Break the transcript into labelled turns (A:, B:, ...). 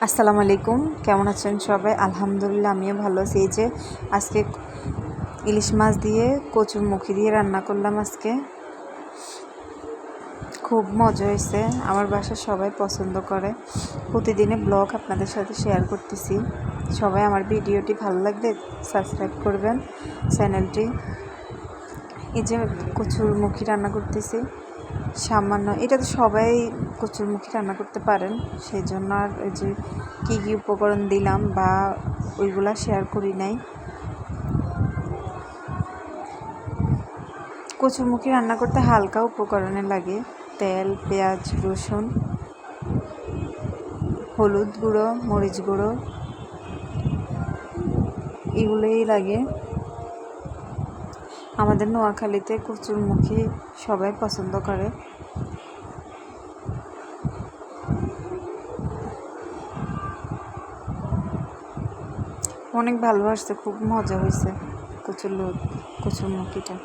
A: আসসালামু আলাইকুম, কেমন আছেন সবাই? আলহামদুলিল্লাহ, আমিও ভালো আছি। এই যে আজকে ইলিশ মাছ দিয়ে কচুরমুখী দিয়ে রান্না করলাম। আজকে খুব মজা হয়েছে। আমার বাসার সবাই পছন্দ করে। প্রতিদিনে ব্লগ আপনাদের সাথে শেয়ার করতেছি। সবাই আমার ভিডিওটি ভালো লাগলে সাবস্ক্রাইব করবেন চ্যানেলটি। এই যে কচুরমুখী রান্না করতেছি সামান্য, এটা তো সবাই কচুরমুখী রান্না করতে পারেন, সেই জন্য আর এই যে কী কী উপকরণ দিলাম বা ওইগুলা শেয়ার করি নাই। কচুরমুখী রান্না করতে হালকা উপকরণে লাগে তেল, পেঁয়াজ, রসুন, হলুদ গুঁড়ো, মরিচ গুঁড়ো, এগুলোই লাগে। আমাদের নোয়াখালীতে কচুরমুখী সবাই পছন্দ করে। অনেক ভালো আসছে, খুব মজা হয়েছে কচুরমুখীটা।